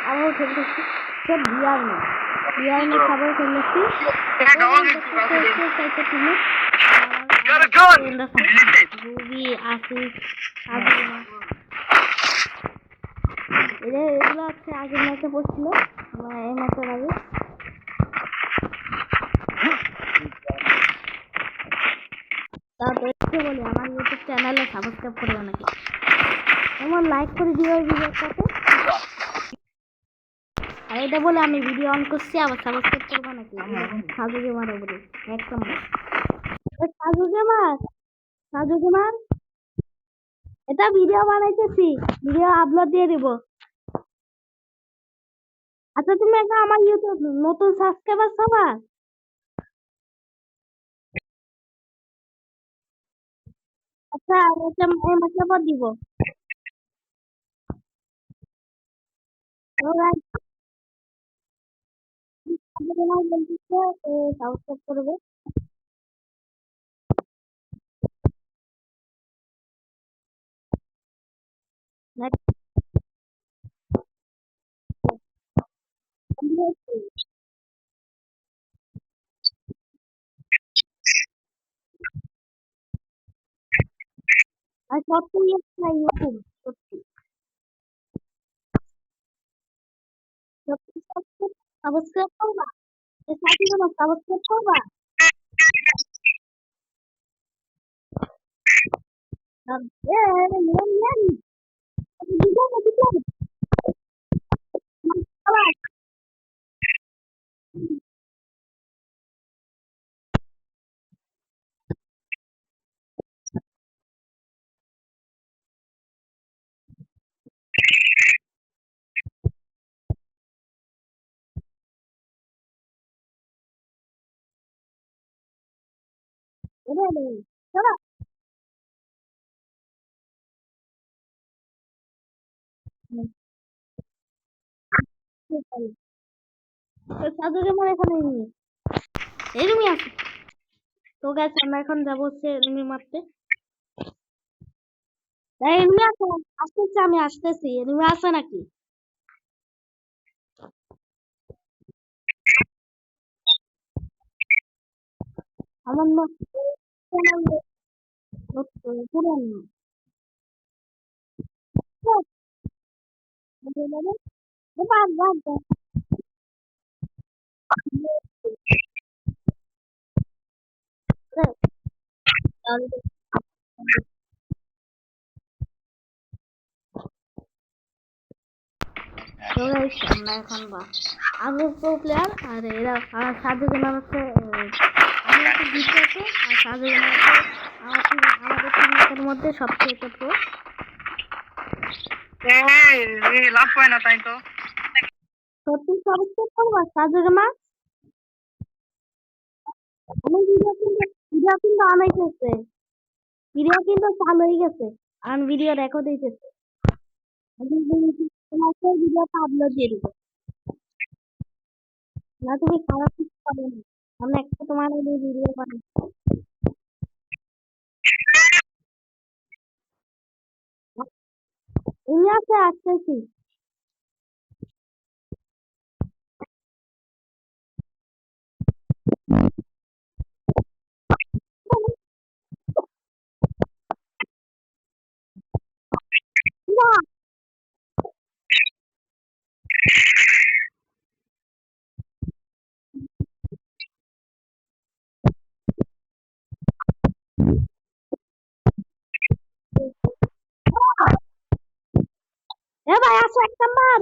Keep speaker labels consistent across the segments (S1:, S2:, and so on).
S1: আরও খেলতেছি সে বিয়ার না খাবার খেলেছি রুবি আসিফ এগুলো হচ্ছে আগের ম্যাচে পড়ছিল এই ম্যাচের আগে তারপরে বলি আমার ইউটিউব চ্যানেলে সাবস্ক্রাইব করবে নাকি এমন লাইক করে দিও ওই ভিডিওটাতে আর এটা বলে আমি ভিডিও অন করছি আবার সাবস্ক্রাইব করবো নাকি সাজু গেমার বলে একটা সাজু গেমার এটা ভিডিও বানাইতেছি ভিডিও আপলোড দিয়ে দিব আচ্ছা তুমি একটা আমার ইউটিউব নতুন সাবস্ক্রাইবার সবার আচ্ছা এই মাসে পর দিব সাবস্ক্রাইব করবে আর সত্যি ইউটিউব সত্যি সাবস্ক্রাইব করবা সাবস্ক্রাইব করবা এরমি আছে তো গাছ আমরা এখন যাবো হচ্ছে এনিমি মারতে এনিমি আছে আসতেছি আমি আসতেছি এনিমি আছে নাকি আমার না পুরানো আমরা এখন আগে প্রো প্লেয়ার আর এরা আর সাজু গেমার হচ্ছে আমি একটা জিতে আছে আর সাজু গেমার হচ্ছে আমাদের টিমের মধ্যে সবচেয়ে প্রো
S2: লাভ হয় না তাই তো
S1: সত্যি সাবস্ক্রাইব করবা সাজু গেমার আমি ভিডিও কিন্তু অনেক গেছে ভিডিও কিন্তু চালু হয়ে গেছে আর ভিডিও রেকর্ড হইতেছে ভিডিও আপলোড দিয়ে দিব না তুমি খারাপ কিছু পাবে না আমি একটা তোমার ভিডিও বানাই তুমি আছে আসতেছি এ ভাই আসো এক নাম্বার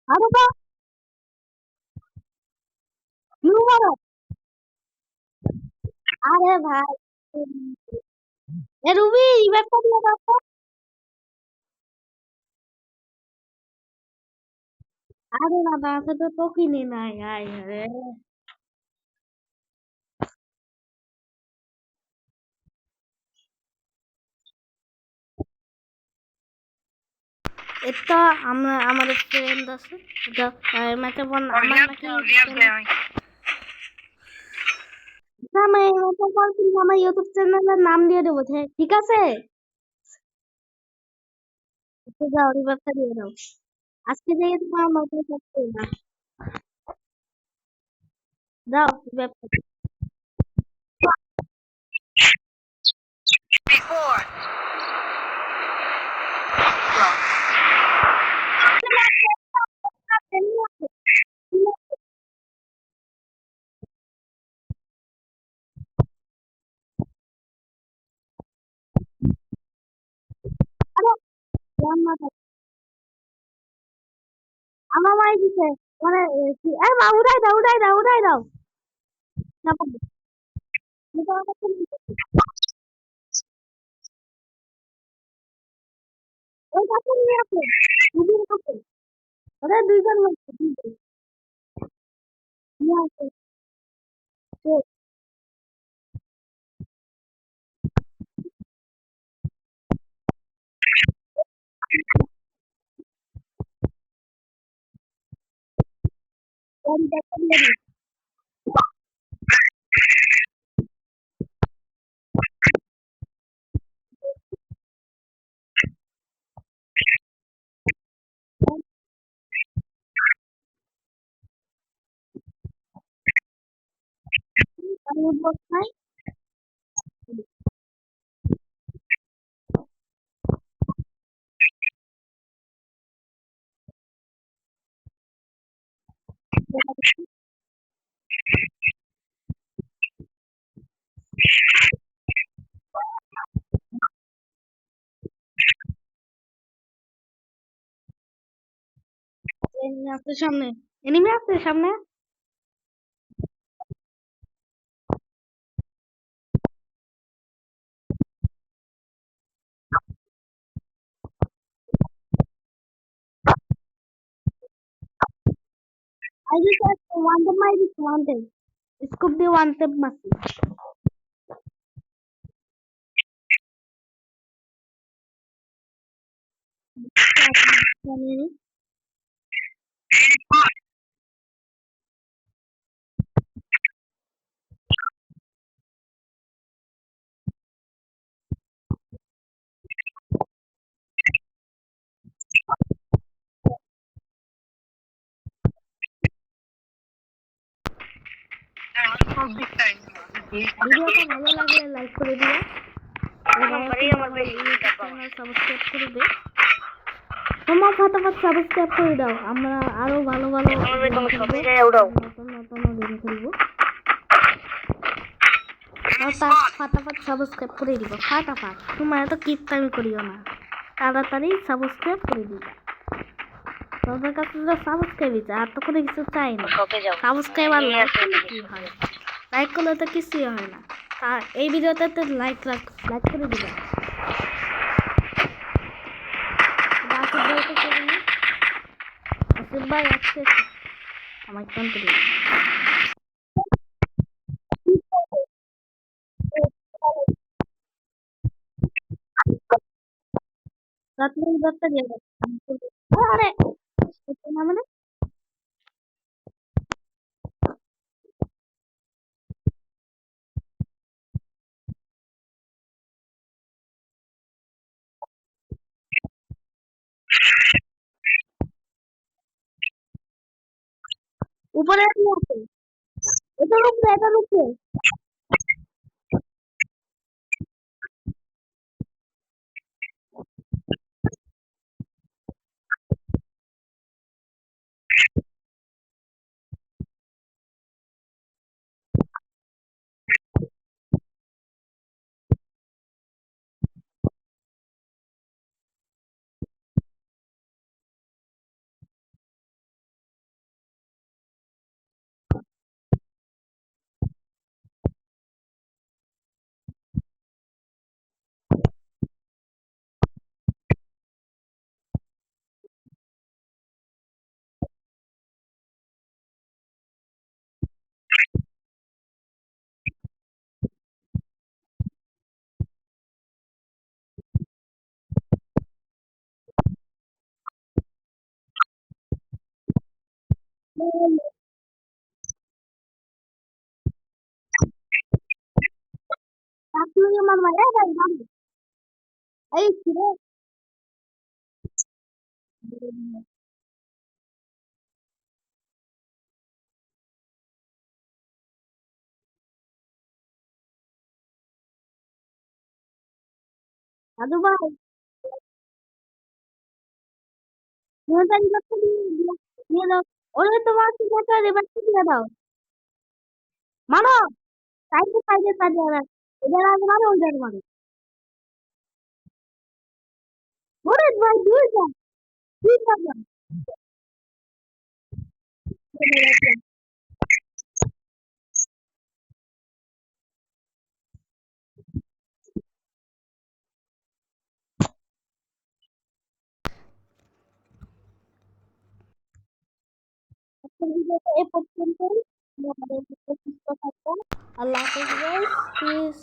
S1: আরো তো কিউ মারো আরে ভাই এ রুবি ইভেন্ট দিয়ে দাও তো। আরে দাদা আছে তো কিনে নাই আয় রে এটা আমরা আমাদের ফ্রেন্ড আছে এটা ম্যাচে বল আমার নাকি আমি আমার ইউটিউব চ্যানেলের নাম দিয়ে দেবো ঠিক আছে যাও রিভাবটা দিয়ে দাও। আজকে থেকে তোমার নতুন থাকবে না। দাও রিভাবটা। আমার মাই দিছে মানে মা উড়াই দাও না পারবে। আমি তোমার কাছে ওই কাছে নিয়ে আসো দুজন কাছে ওরা দুইজন লাগছে দুইজন নিয়ে আসো আমি উঠবো নাই এনিমি আছে সামনে এনিমি আছে সামনে I just one tap my this one tap scope দিয়ে ওয়ান টেপ মারছি জানি ভিডিওটা ভালো লাগলে লাইক করে দিও সাবস্ক্রাইব করে দিও তোমার ফটাফট সাবস্ক্রাইব করে দাও আমরা আরো ভালো ভালো নতুন নতুন ভিডিও করবো ফটাফট সাবস্ক্রাইব করে দিব ফটাফট তোমার এত কিপটামি করিও না তাড়াতাড়ি সাবস্ক্রাইব করে দিবা তোমাদের কাছে তো সাবস্ক্রাইবই চাই আর তো কোনো কিছু চাই না সাবস্ক্রাইব আর লাইক করলে কি হয় লাইক করলে তো কিছুই হয় না আর এই ভিডিওতে তো লাইক করে দিবা আসিফ ভাই আসছে আমার ফোন করে রাত্রে দশটা দিয়ে আরে মানে উপরে আছে এটার উপরে আমার মায়ের এই দাদু ভাই, মনিটারি করতে দিয়ে দাও। ওরে তোমার কি একটা রিভার্স দিয়ে দাও। মারো, সাইডে সাইডে সাইডে এদের আগে মারো, ওইটার মারো। ওরে ভাই, দুইটা দুইটা ভিডিওটা এ পর্যন্তই। আমাদের সুস্থ থাকবেন। আল্লাহ হাফেজ গাইস, প্লিজ